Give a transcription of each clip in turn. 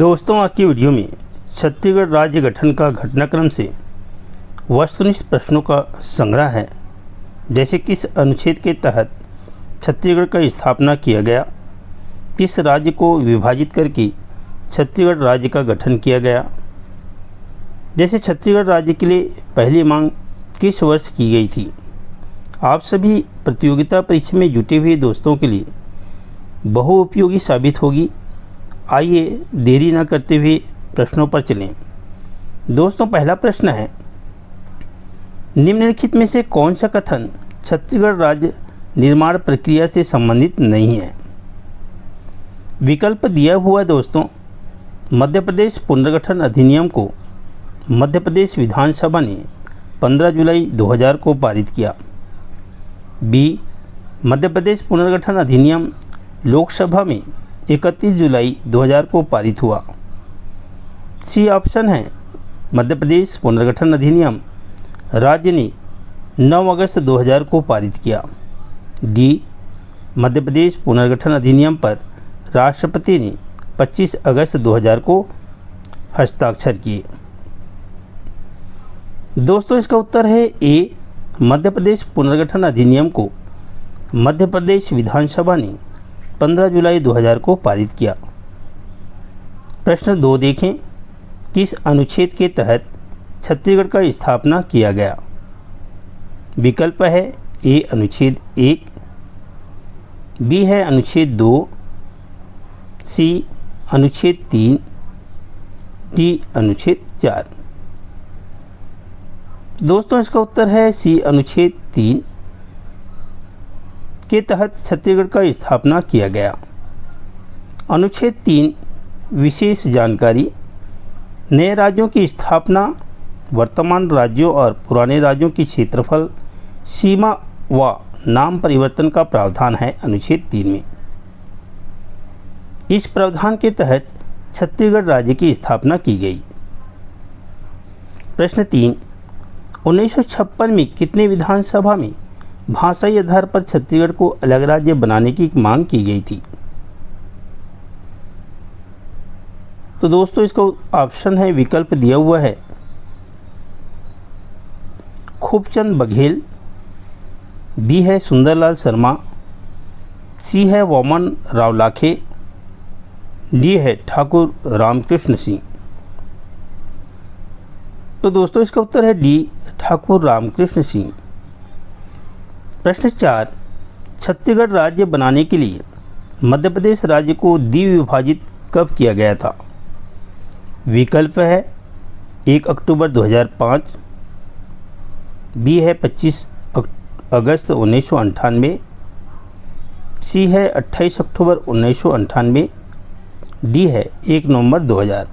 दोस्तों, आज की वीडियो में छत्तीसगढ़ राज्य गठन का घटनाक्रम से वस्तुनिष्ठ प्रश्नों का संग्रह है। जैसे किस अनुच्छेद के तहत छत्तीसगढ़ का स्थापना किया गया, किस राज्य को विभाजित करके छत्तीसगढ़ राज्य का गठन किया गया। जैसे छत्तीसगढ़ राज्य के लिए पहली मांग किस वर्ष की गई थी। आप सभी प्रतियोगिता परीक्षा में जुटे हुए दोस्तों के लिए बहुउपयोगी साबित होगी। आइए देरी न करते हुए प्रश्नों पर चलें। दोस्तों, पहला प्रश्न है, निम्नलिखित में से कौन सा कथन छत्तीसगढ़ राज्य निर्माण प्रक्रिया से संबंधित नहीं है। विकल्प दिया हुआ दोस्तों, मध्य प्रदेश पुनर्गठन अधिनियम को मध्य प्रदेश विधानसभा ने 15 जुलाई 2000 को पारित किया। बी, मध्य प्रदेश पुनर्गठन अधिनियम लोकसभा में 31 जुलाई 2000 को पारित हुआ। सी ऑप्शन है, मध्य प्रदेश पुनर्गठन अधिनियम राज्य ने 9 अगस्त 2000 को पारित किया। डी, मध्य प्रदेश पुनर्गठन अधिनियम पर राष्ट्रपति ने 25 अगस्त 2000 को हस्ताक्षर किए। दोस्तों, इसका उत्तर है ए, मध्य प्रदेश पुनर्गठन अधिनियम को मध्य प्रदेश विधानसभा ने 15 जुलाई 2000 को पारित किया। प्रश्न 2 देखें, किस अनुच्छेद के तहत छत्तीसगढ़ का स्थापना किया गया। विकल्प है ए, अनुच्छेद 1, बी है अनुच्छेद 2, सी अनुच्छेद 3, डी अनुच्छेद 4। दोस्तों, इसका उत्तर है सी, अनुच्छेद 3 के तहत छत्तीसगढ़ का स्थापना किया गया। अनुच्छेद 3 विशेष जानकारी, नए राज्यों की स्थापना, वर्तमान राज्यों और पुराने राज्यों की क्षेत्रफल, सीमा व नाम परिवर्तन का प्रावधान है अनुच्छेद 3 में। इस प्रावधान के तहत छत्तीसगढ़ राज्य की स्थापना की गई। प्रश्न 3, 1956 में कितने विधानसभा में भाषाई आधार पर छत्तीसगढ़ को अलग राज्य बनाने की मांग की गई थी। तो दोस्तों, इसका ऑप्शन है, विकल्प दिया हुआ है खूबचंद बघेल, बी है सुंदरलाल शर्मा, सी है वामन राव लाखे, डी है ठाकुर रामकृष्ण सिंह। तो दोस्तों, इसका उत्तर है डी, ठाकुर रामकृष्ण सिंह। प्रश्न 4, छत्तीसगढ़ राज्य बनाने के लिए मध्य प्रदेश राज्य को द्विविभाजित कब किया गया था। विकल्प है 1 अक्टूबर 2005, बी है 25 अगस्त 1998, सी है 28 अक्टूबर 1998, डी है 1 नवंबर 2000।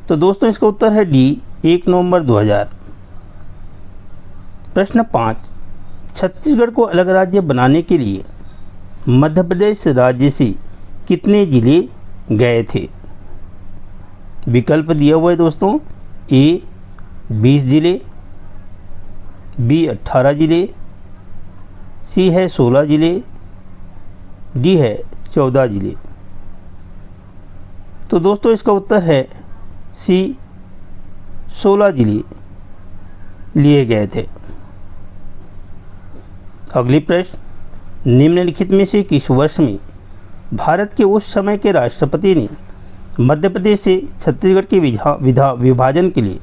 तो दोस्तों, इसका उत्तर है डी, 1 नवंबर 2000। प्रश्न 5, छत्तीसगढ़ को अलग राज्य बनाने के लिए मध्य प्रदेश राज्य से कितने जिले गए थे। विकल्प दिया हुआ है दोस्तों, ए 20 जिले, बी 18 जिले, सी है 16 जिले, डी है 14 जिले। तो दोस्तों, इसका उत्तर है सी, 16 जिले लिए गए थे। अगली प्रश्न, निम्नलिखित में से किस वर्ष में भारत के उस समय के राष्ट्रपति ने मध्य प्रदेश से छत्तीसगढ़ के विभाजन के लिए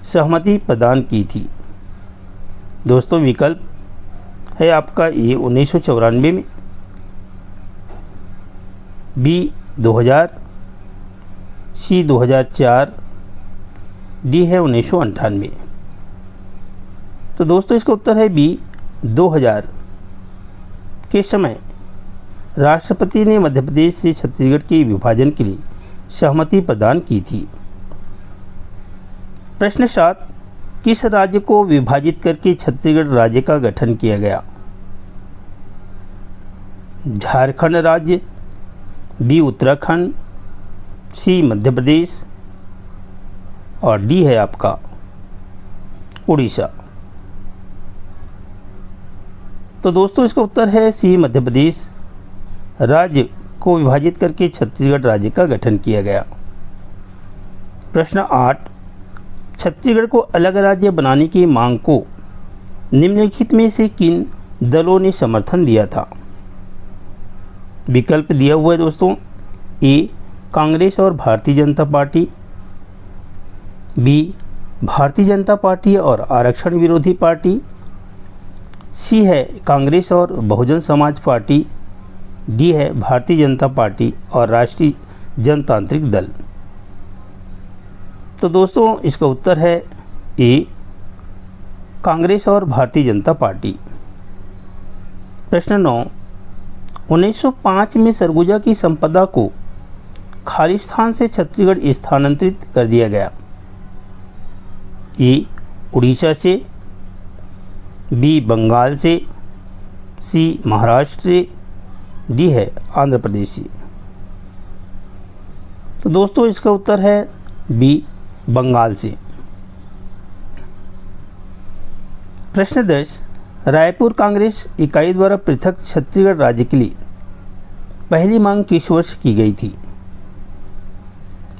सहमति प्रदान की थी। दोस्तों, विकल्प है आपका ए 1994 में, बी 2000, सी 2004, डी है 1998। तो दोस्तों, इसका उत्तर है बी, 2000 के समय राष्ट्रपति ने मध्य प्रदेश से छत्तीसगढ़ के विभाजन के लिए सहमति प्रदान की थी। प्रश्न 7, किस राज्य को विभाजित करके छत्तीसगढ़ राज्य का गठन किया गया। झारखंड राज्य, बी उत्तराखंड, सी मध्य प्रदेश और डी है आपका उड़ीसा। तो दोस्तों, इसका उत्तर है सी, मध्य प्रदेश राज्य को विभाजित करके छत्तीसगढ़ राज्य का गठन किया गया। प्रश्न 8, छत्तीसगढ़ को अलग राज्य बनाने की मांग को निम्नलिखित में से किन दलों ने समर्थन दिया था? विकल्प दिया हुआ है दोस्तों। ए, कांग्रेस और Bharatiya Janata party, B, Bharatiya Janata party और आरक्षण विरोधी पार्टी, सी है कांग्रेस और बहुजन समाज पार्टी, डी है भारतीय जनता पार्टी और राष्ट्रीय जनतांत्रिक दल। तो दोस्तों इसका उत्तर है ए, कांग्रेस और भारतीय जनता पार्टी। प्रश्न 9, 1905 में सरगुजा की संपदा को खालिस्तान से छत्तीसगढ़ स्थानांतरित कर दिया गया। ए, उड़ीसा से, बी, बंगाल से, सी, महाराष्ट्र से, डी है आंध्र प्रदेश से। तो दोस्तों इसका उत्तर है बी, बंगाल से। प्रश्न 10, रायपुर कांग्रेस इकाई द्वारा पृथक छत्तीसगढ़ राज्य के लिए पहली मांग किस वर्ष की गई थी?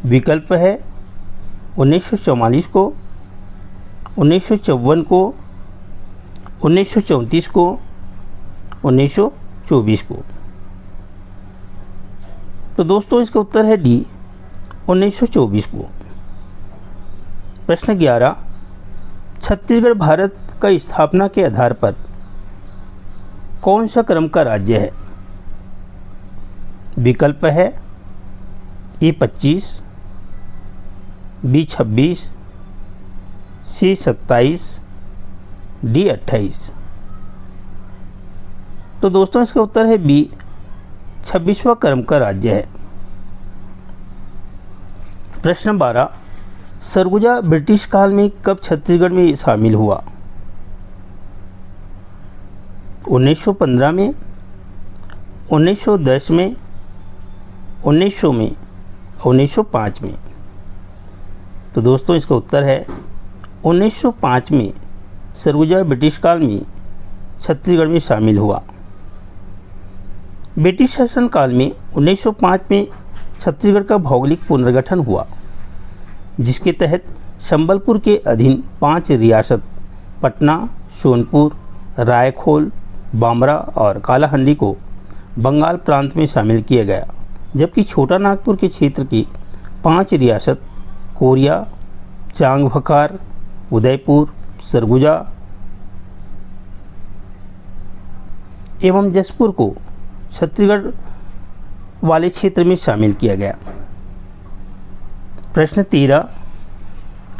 विकल्प है 1944 को, 1954 को, 1934 को, 1924 को। तो दोस्तों इसका उत्तर है डी, 1924 को। प्रश्न 11, छत्तीसगढ़ भारत का स्थापना के आधार पर कौन सा क्रम का राज्य है? विकल्प है ए, 25, बी, 26, सी, 27, डी, 28। तो दोस्तों इसका उत्तर है बी, 26वां क्रम का राज्य है। प्रश्न 12, सरगुजा ब्रिटिश काल में कब छत्तीसगढ़ में शामिल हुआ? 1915 में, 1910 में, 1900 में, 1905 में। तो दोस्तों इसका उत्तर है 1905 में सरगुजा ब्रिटिश काल में छत्तीसगढ़ में शामिल हुआ। ब्रिटिश शासन काल में 1905 में छत्तीसगढ़ का भौगोलिक पुनर्गठन हुआ, जिसके तहत संबलपुर के अधीन 5 रियासत पटना, सोनपुर, रायखोल, बामरा और कालाहंडी को बंगाल प्रांत में शामिल किया गया, जबकि छोटा नागपुर के क्षेत्र की 5 रियासत कोरिया, चांगभकार, उदयपुर, सरगुजा एवं जसपुर को छत्तीसगढ़ वाले क्षेत्र में शामिल किया गया। प्रश्न 13,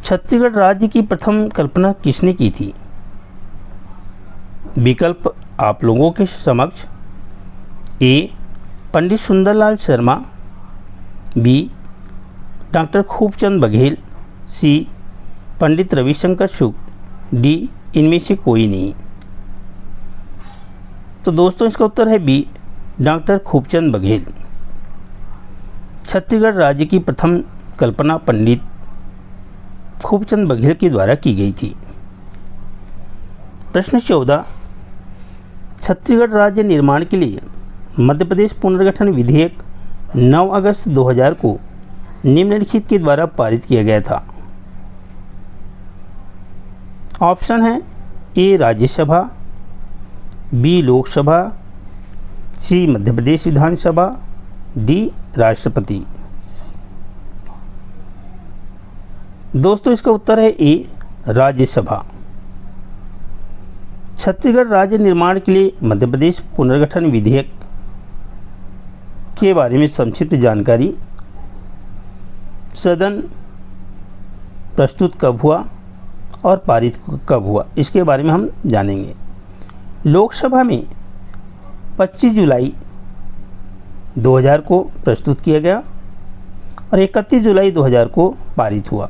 छत्तीसगढ़ राज्य की प्रथम कल्पना किसने की थी? विकल्प आप लोगों के समक्ष। ए, पंडित सुंदरलाल शर्मा, बी, डॉक्टर खूबचंद बघेल, सी, पंडित रविशंकर शुक्ल, डी, इनमें से कोई नहीं। तो दोस्तों इसका उत्तर है बी, डॉक्टर खूबचंद बघेल। छत्तीसगढ़ राज्य की प्रथम कल्पना पंडित खूबचंद बघेल के द्वारा की गई थी। प्रश्न 14, छत्तीसगढ़ राज्य निर्माण के लिए मध्य प्रदेश पुनर्गठन विधेयक 9 अगस्त 2000 को निम्नलिखित के द्वारा पारित किया गया था। ऑप्शन है ए, राज्यसभा, बी, लोकसभा, सी, मध्य प्रदेश विधानसभा, डी, राष्ट्रपति। दोस्तों इसका उत्तर है ए, राज्यसभा। छत्तीसगढ़ राज्य निर्माण के लिए मध्य प्रदेश पुनर्गठन विधेयक के बारे में संक्षिप्त जानकारी। सदन प्रस्तुत कब हुआ और पारित कब हुआ, इसके बारे में हम जानेंगे। लोकसभा में 25 जुलाई 2000 को प्रस्तुत किया गया और 31 जुलाई 2000 को पारित हुआ।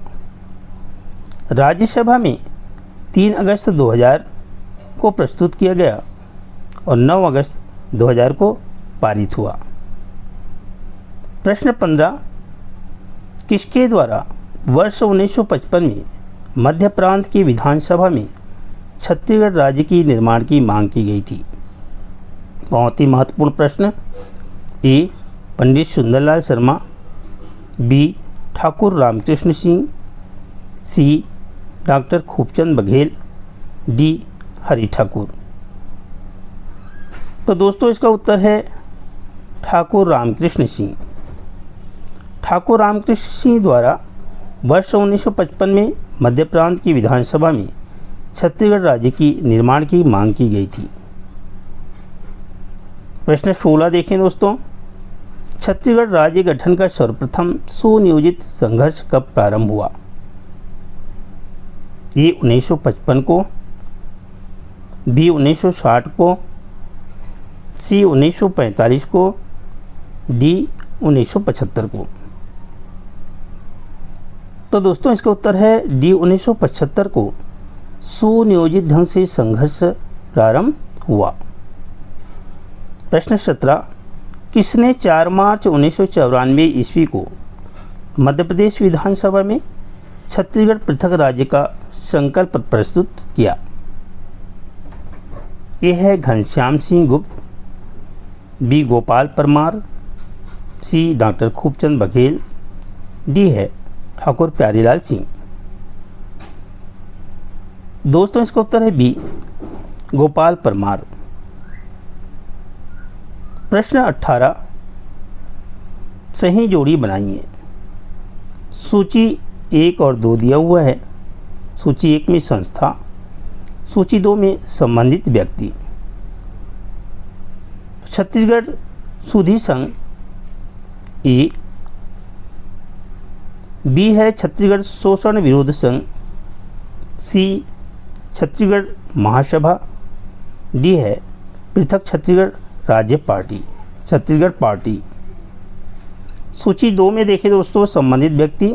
राज्यसभा में 3 अगस्त 2000 को प्रस्तुत किया गया और 9 अगस्त 2000 को पारित हुआ। प्रश्न 15, किसके द्वारा वर्ष 1955 में मध्य प्रांत की विधानसभा में छत्तीसगढ़ राज्य की निर्माण की मांग की गई थी? बहुत ही महत्वपूर्ण प्रश्न। ए, पंडित सुंदरलाल शर्मा, बी ठाकुर रामकृष्ण सिंह, सी डॉक्टर खूबचंद बघेल, डी हरि ठाकुर। तो दोस्तों इसका उत्तर है ठाकुर रामकृष्ण सिंह। ठाकुर रामकृष्ण सिंह द्वारा वर्ष 1955 में मध्य प्रांत की विधानसभा में छत्तीसगढ़ राज्य की निर्माण की मांग की गई थी। प्रश्न 16 देखें दोस्तों, छत्तीसगढ़ राज्य गठन का सर्वप्रथम सुनियोजित संघर्ष कब प्रारंभ हुआ? ए 1955 को, बी 1960 को, सी 1945 को, डी 1975 को। तो दोस्तों इसका उत्तर है डी 1975 को सुनियोजित ढंग से संघर्ष प्रारंभ हुआ। प्रश्न 17, किसने 4 मार्च 1994 ईस्वी को मध्य प्रदेश विधानसभा में छत्तीसगढ़ पृथक राज्य का संकल्प प्रस्तुत किया? ए है घनश्याम सिंह गुप्त, बी गोपाल परमार, सी डॉक्टर खूबचंद बघेल, डी है ठाकुर प्यारीलाल सिंह। दोस्तों इसका उत्तर है बी गोपाल परमार। प्रश्न 18, सही जोड़ी बनाइए। सूची 1 और 2 दिया हुआ है। सूची 1 में संस्था, सूची 2 में संबंधित व्यक्ति। छत्तीसगढ़ सुधी संघ ए, बी है छत्तीसगढ़ शोषण विरोध संघ, सी छत्तीसगढ़ महासभा, डी है पृथक छत्तीसगढ़ राज्य पार्टी, छत्तीसगढ़ पार्टी। सूची 2 में देखें दोस्तों संबंधित व्यक्ति,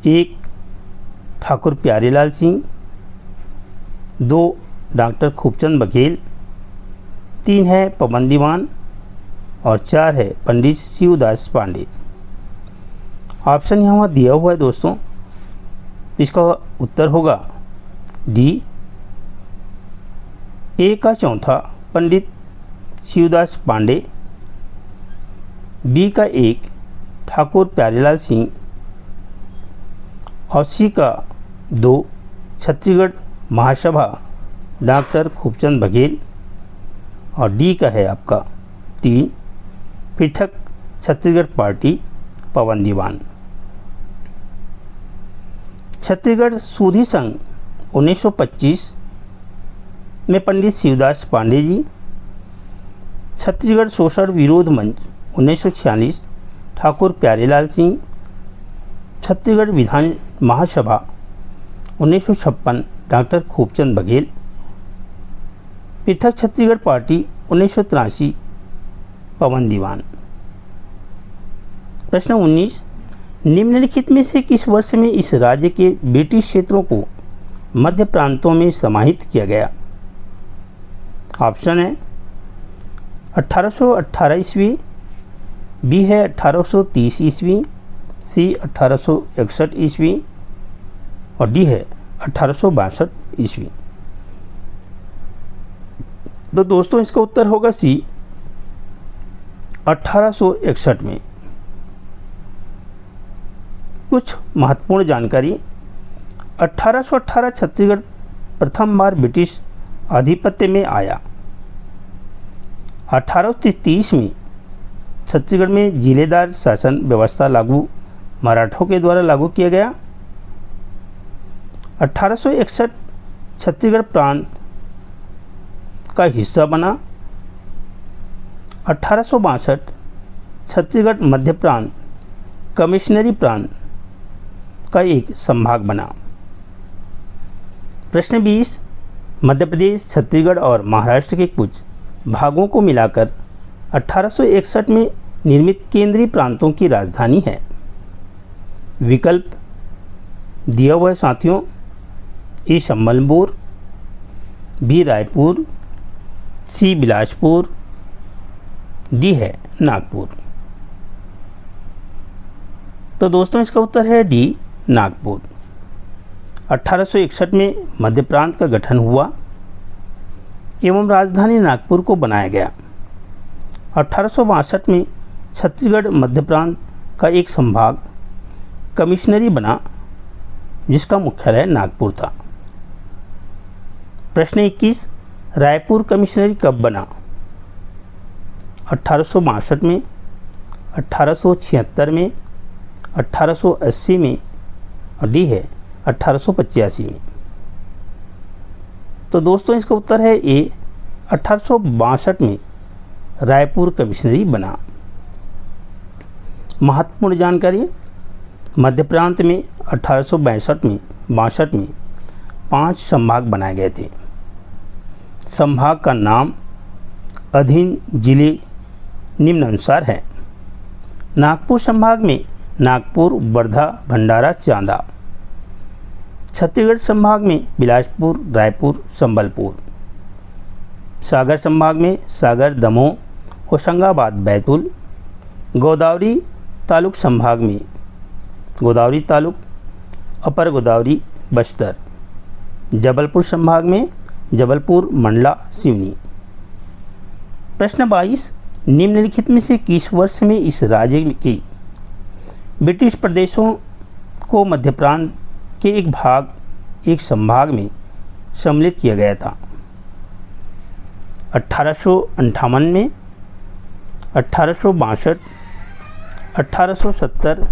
1 ठाकुर प्यारीलाल सिंह, 2 डॉक्टर खूबचंद बघेल, 3 है पवन दीवान और 4 है पंडित शिवदास पांडे। ऑप्शन यहाँ दिया हुआ है दोस्तों, इसका उत्तर होगा डी। ए का चौथा पंडित शिवदास पांडे, बी का 1 ठाकुर प्यारीलाल सिंह और सी का 2 छत्तीसगढ़ महासभा डॉक्टर खूबचंद बघेल और डी का है आपका 3 पृथक छत्तीसगढ़ पार्टी पवन दीवान। छत्तीसगढ़ सुधी संघ 1925 में पंडित शिवदास पांडे जी, छत्तीसगढ़ शोषण विरोध मंच 1946 ठाकुर प्यारीलाल सिंह, छत्तीसगढ़ विधान महासभा 1956 डॉक्टर खूबचंद बघेल, पृथक छत्तीसगढ़ पार्टी 1983 पवन दीवान। प्रश्न 19, निम्नलिखित में से किस वर्ष में इस राज्य के ब्रिटिश क्षेत्रों को मध्य प्रांतों में समाहित किया गया? ऑप्शन है 1818 ईस्वी, बी है 1830 ईस्वी, सी 1861 ईस्वी और डी है 1862 ईस्वी। तो दोस्तों इसका उत्तर होगा सी 1861 में। कुछ महत्वपूर्ण जानकारी, 1818 छत्तीसगढ़ प्रथम बार ब्रिटिश आधिपत्य में आया। 1830 में छत्तीसगढ़ में जिलेदार शासन व्यवस्था मराठों के द्वारा लागू किया गया। 1861 छत्तीसगढ़ प्रांत का हिस्सा बना। 1862 छत्तीसगढ़ मध्य प्रांत कमिश्नरी प्रांत का एक संभाग बना। प्रश्न 20, मध्य प्रदेश, छत्तीसगढ़ और महाराष्ट्र के कुछ भागों को मिलाकर 1861 में निर्मित केंद्रीय प्रांतों की राजधानी है। विकल्प दिया हुआ है साथियों, ए संबलपुर, बी रायपुर, सी बिलासपुर, डी है नागपुर। तो दोस्तों इसका उत्तर है डी नागपुर। 1861 में मध्य प्रांत का गठन हुआ एवं राजधानी नागपुर को बनाया गया। 1862 में छत्तीसगढ़ मध्य प्रांत का एक संभाग कमिश्नरी बना जिसका मुख्यालय नागपुर था। प्रश्न 21, रायपुर कमिश्नरी कब बना? 1862 में, 1876 में, 1880 में और डी है 1885 में। तो दोस्तों इसका उत्तर है ए 1862 में रायपुर कमिश्नरी बना। महत्वपूर्ण जानकारी, मध्य प्रांत में 1862 में 5 संभाग बनाए गए थे। संभाग का नाम, अधीन जिले निम्नानुसार है। नागपुर संभाग में नागपुर, वर्धा, भंडारा, चांदा। छत्तीसगढ़ संभाग में बिलासपुर, रायपुर, संबलपुर। सागर संभाग में सागर, दमोह, होशंगाबाद, बैतूल। गोदावरी तालुक संभाग में गोदावरी तालुक, अपर गोदावरी, बस्तर। जबलपुर संभाग में जबलपुर, मंडला, सिवनी। प्रश्न 22, निम्नलिखित में से किस वर्ष में इस राज्य की ब्रिटिश प्रदेशों को मध्य प्रांत के एक संभाग में सम्मिलित किया गया था? 1858 में, 1862, 1870,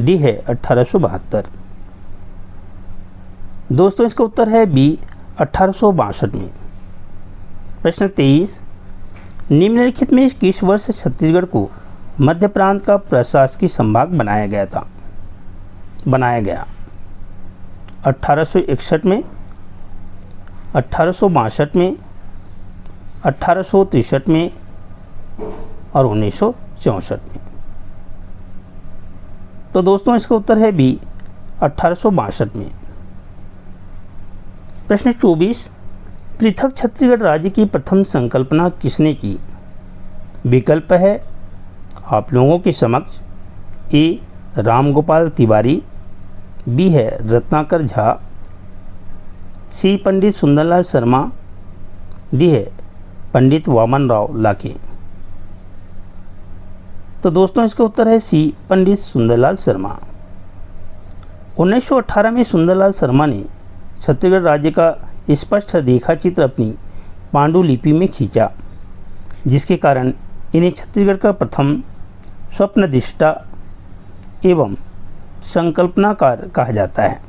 डी है 1872। दोस्तों इसका उत्तर है बी 1862 में। प्रश्न 23, निम्नलिखित में किस वर्ष छत्तीसगढ़ को मध्य प्रांत का प्रशासकीय संभाग बनाया गया? 1861 में, 1862 में, 1863 में और 1964 में। तो दोस्तों इसका उत्तर है बी 1862 में। प्रश्न 24, पृथक छत्तीसगढ़ राज्य की प्रथम संकल्पना किसने की? विकल्प है आप लोगों के समक्ष, ए रामगोपाल तिवारी, बी है रत्नाकर झा, सी पंडित सुंदरलाल शर्मा, डी है पंडित वामन राव लाखे। तो दोस्तों इसका उत्तर है सी पंडित सुंदरलाल शर्मा। 1918 में सुंदरलाल शर्मा ने छत्तीसगढ़ राज्य का स्पष्ट रेखा चित्र अपनी पांडुलिपि में खींचा, जिसके कारण इन्हें छत्तीसगढ़ का प्रथम स्वप्नदृष्टा एवं संकल्पनाकार कहा जाता है।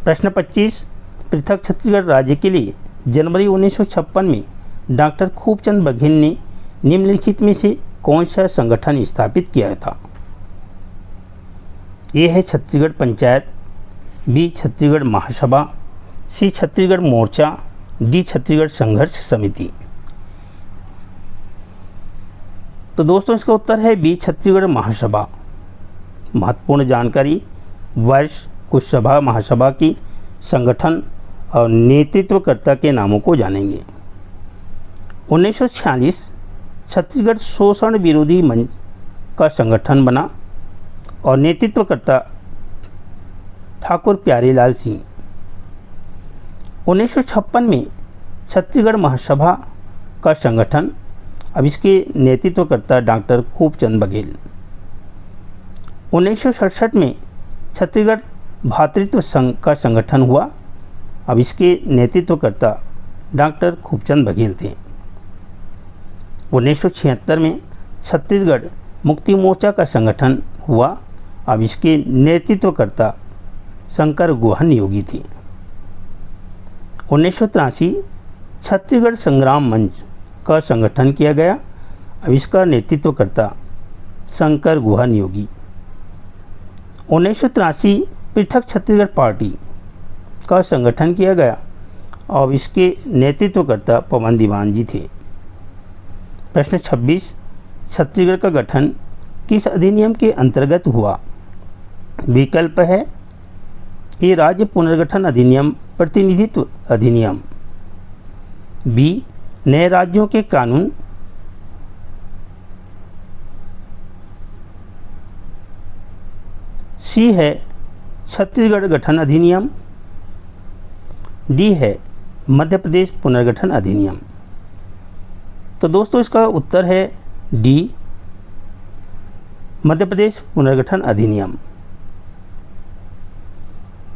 प्रश्न 25, पृथक छत्तीसगढ़ राज्य के लिए जनवरी 1956 में डॉक्टर खूबचंद बघेल ने निम्नलिखित में से कौन सा संगठन स्थापित किया था? ए है छत्तीसगढ़ पंचायत, बी छत्तीसगढ़ महासभा, सी छत्तीसगढ़ मोर्चा, डी छत्तीसगढ़ संघर्ष समिति। तो दोस्तों इसका उत्तर है बी छत्तीसगढ़ महासभा। महत्वपूर्ण जानकारी, वर्ष, कुछ सभा महासभा की संगठन और नेतृत्वकर्ता के नामों को जानेंगे। 1946 छत्तीसगढ़ शोषण विरोधी मंच का संगठन बना और नेतृत्वकर्ता ठाकुर प्यारेलाल सिंह। 1956 में छत्तीसगढ़ महासभा का संगठन, अब इसके नेतृत्वकर्ता डॉक्टर खूबचंद बघेल। 1967 में छत्तीसगढ़ भातृत्व संघ का संगठन हुआ, अब इसके नेतृत्वकर्ता डॉक्टर खूबचंद बघेल थे। 1976 में छत्तीसगढ़ मुक्ति मोर्चा का संगठन हुआ, अब इसके नेतृत्वकर्ता शंकर गुहा नियोगी थे। 1983 छत्तीसगढ़ संग्राम मंच का संगठन किया गया, अब इसका नेतृत्वकर्ता शंकर गुहा नियोगी। 1983 पृथक छत्तीसगढ़ पार्टी का संगठन किया गया और इसके नेतृत्वकर्ता पवन दीवान जी थे। प्रश्न 26, छत्तीसगढ़ का गठन किस अधिनियम के अंतर्गत हुआ? विकल्प है ए राज्य पुनर्गठन अधिनियम, प्रतिनिधित्व अधिनियम, बी नए राज्यों के कानून, सी है छत्तीसगढ़ गठन अधिनियम, डी है मध्य प्रदेश पुनर्गठन अधिनियम। तो दोस्तों इसका उत्तर है डी मध्य प्रदेश पुनर्गठन अधिनियम।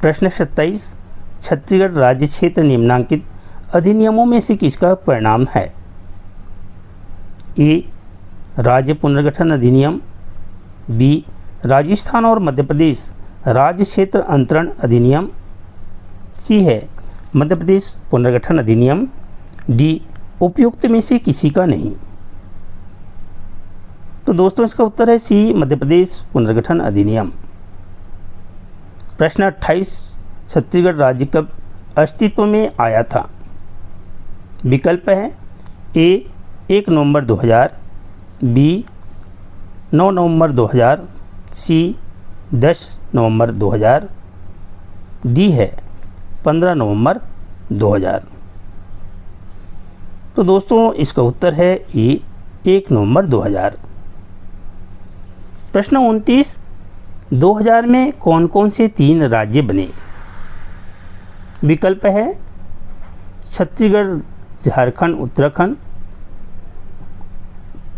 प्रश्न 27, छत्तीसगढ़ राज्य क्षेत्र निम्नांकित अधिनियमों में से किसका परिणाम है? ए, राज्य पुनर्गठन अधिनियम। बी, राजस्थान और मध्य प्रदेश राज्य क्षेत्र अंतरण अधिनियम। सी है मध्य प्रदेश पुनर्गठन अधिनियम। डी, उपयुक्त में से किसी का नहीं। तो दोस्तों इसका उत्तर है सी, मध्य प्रदेश पुनर्गठन अधिनियम। प्रश्न 28, छत्तीसगढ़ राज्य कब अस्तित्व में आया था? विकल्प है ए, 1 नवंबर 2000, बी 9 नवंबर 2000, सी 10 नवंबर 2000, डी है 15 नवंबर 2000। तो दोस्तों इसका उत्तर है ए, 1 नवंबर 2000। प्रश्न 29, 2000 में कौन कौन से 3 राज्य बने? विकल्प है छत्तीसगढ़, झारखंड, उत्तराखंड।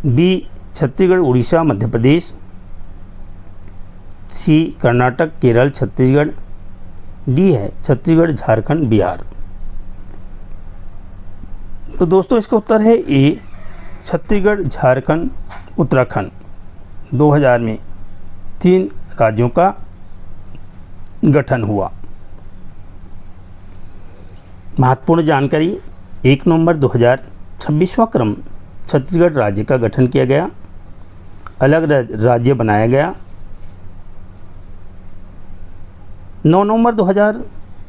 बी, छत्तीसगढ़, उड़ीसा, मध्य प्रदेश। सी, कर्नाटक, केरल, छत्तीसगढ़। डी है छत्तीसगढ़, झारखंड, बिहार। तो दोस्तों इसका उत्तर है ए, छत्तीसगढ़, झारखंड, उत्तराखंड। 2000 में 3 राज्यों का गठन हुआ। महत्वपूर्ण जानकारी, 1 नवंबर 2000 26वां क्रम छत्तीसगढ़ राज्य का गठन किया गया, अलग राज्य बनाया गया। 9 नवंबर 2000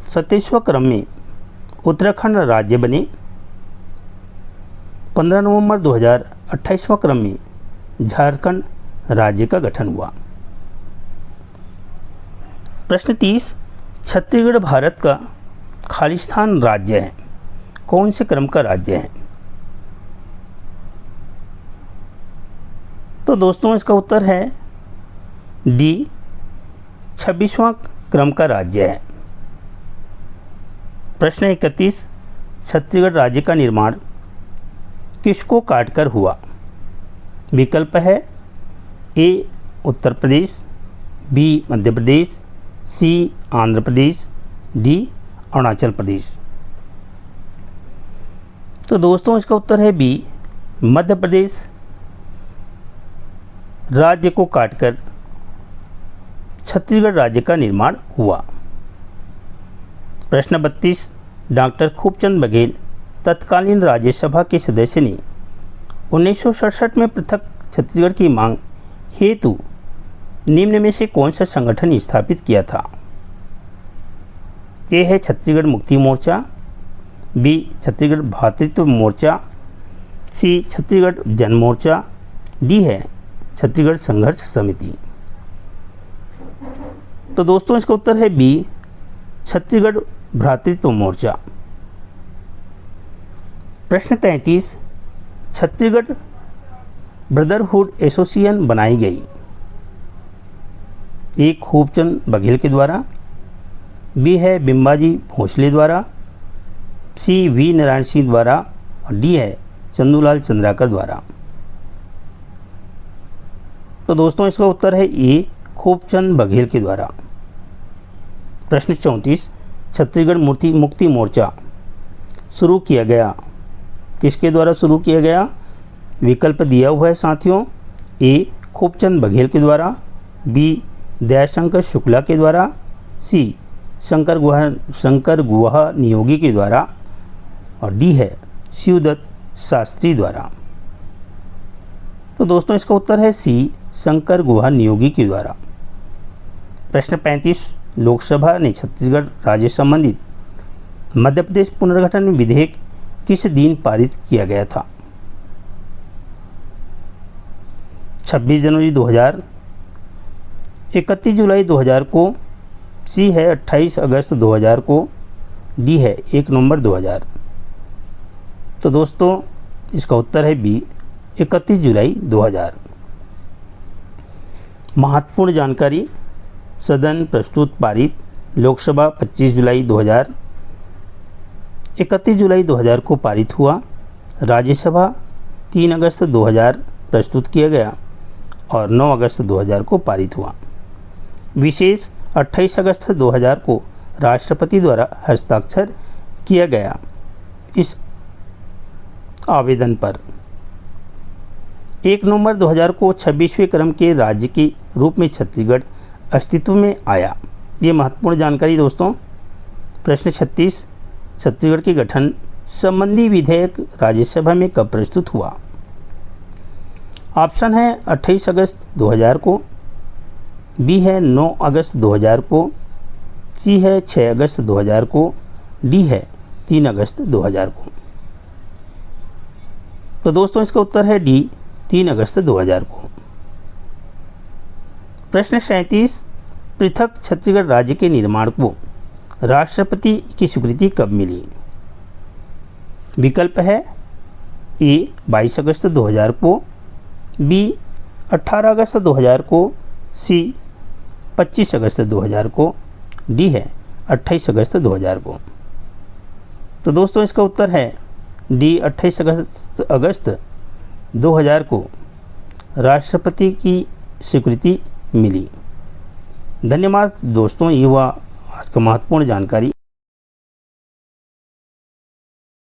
27वां क्रम में उत्तराखंड राज्य बने। 15 नवंबर 2000 28वां क्रम में झारखंड राज्य का गठन हुआ। प्रश्न 30, छत्तीसगढ़ भारत का खालिस्तान राज्य है, कौन से क्रम का राज्य है? तो दोस्तों इसका उत्तर है डी, 26वां क्रम का राज्य है। प्रश्न 31, छत्तीसगढ़ राज्य का निर्माण किसको काटकर हुआ? विकल्प है ए, उत्तर प्रदेश। बी, मध्य प्रदेश। सी, आंध्र प्रदेश। डी, अरुणाचल प्रदेश। तो दोस्तों इसका उत्तर है बी, मध्य प्रदेश राज्य को काटकर छत्तीसगढ़ राज्य का निर्माण हुआ। प्रश्न 32, डॉक्टर खूबचंद बघेल तत्कालीन राज्यसभा के सदस्य ने 1967 में पृथक छत्तीसगढ़ की मांग हेतु निम्न में से कौन सा संगठन स्थापित किया था? ए है छत्तीसगढ़ मुक्ति मोर्चा। बी, छत्तीसगढ़ भातृत्व मोर्चा। सी, छत्तीसगढ़ जन मोर्चा। डी है छत्तीसगढ़ संघर्ष समिति। तो दोस्तों इसका उत्तर है बी, छत्तीसगढ़ भ्रातृत्व मोर्चा। प्रश्न 33, छत्तीसगढ़ ब्रदरहुड एसोसिएशन बनाई गई। एक, खूबचंद बघेल के द्वारा। बी है बिम्बाजी भोसले द्वारा। सी, वी नारायण सिंह द्वारा। और डी है चंदूलाल चंद्राकर द्वारा। तो दोस्तों इसका उत्तर है ए, खूबचंद बघेल के द्वारा। प्रश्न 34, छत्तीसगढ़ मुक्ति मोर्चा शुरू किया गया, किसके द्वारा शुरू किया गया? विकल्प दिया हुआ है साथियों। ए, खूबचंद बघेल के द्वारा। बी, दयाशंकर शुक्ला के द्वारा। सी, शंकर गुहा नियोगी के द्वारा। और डी है शिवदत्त शास्त्री द्वारा। तो दोस्तों इसका उत्तर है सी, शंकर गुहा नियोगी के द्वारा। प्रश्न 35, लोकसभा ने छत्तीसगढ़ राज्य संबंधित मध्य प्रदेश पुनर्गठन विधेयक किस दिन पारित किया गया था? 26 जनवरी 2000, 31 जुलाई 2000 को। सी है 28 अगस्त 2000 को। डी है 1 नवंबर 2000। तो दोस्तों इसका उत्तर है बी, 31 जुलाई 2000। महत्वपूर्ण जानकारी, सदन प्रस्तुत पारित लोकसभा 25 जुलाई 2000, 31 जुलाई 2000 को पारित हुआ। राज्यसभा 3 अगस्त 2000 प्रस्तुत किया गया और 9 अगस्त 2000 को पारित हुआ। विशेष 28 अगस्त 2000 को राष्ट्रपति द्वारा हस्ताक्षर किया गया इस आवेदन पर। 1 नवंबर 2000 को 26वें क्रम के राज्य के रूप में छत्तीसगढ़ अस्तित्व में आया। ये महत्वपूर्ण जानकारी दोस्तों। प्रश्न 36, छत्तीसगढ़ के गठन संबंधी विधेयक राज्यसभा में कब प्रस्तुत हुआ? ऑप्शन है 28 अगस्त 2000 को, बी है 9 अगस्त 2000 को, सी है 6 अगस्त 2000 को, डी है 3 अगस्त 2000 को। तो दोस्तों इसका उत्तर है डी, 3 अगस्त 2000 को। प्रश्न 37, पृथक छत्तीसगढ़ राज्य के निर्माण को राष्ट्रपति की स्वीकृति कब मिली? विकल्प है ए 22 अगस्त 2000 को, बी 18 अगस्त 2000 को, सी 25 अगस्त 2000 को, डी है 28 अगस्त 2000 को। तो दोस्तों इसका उत्तर है डी, 28 अगस्त 2000 को राष्ट्रपति की स्वीकृति मिली। धन्यवाद दोस्तों, ये हुआ आज का महत्वपूर्ण जानकारी।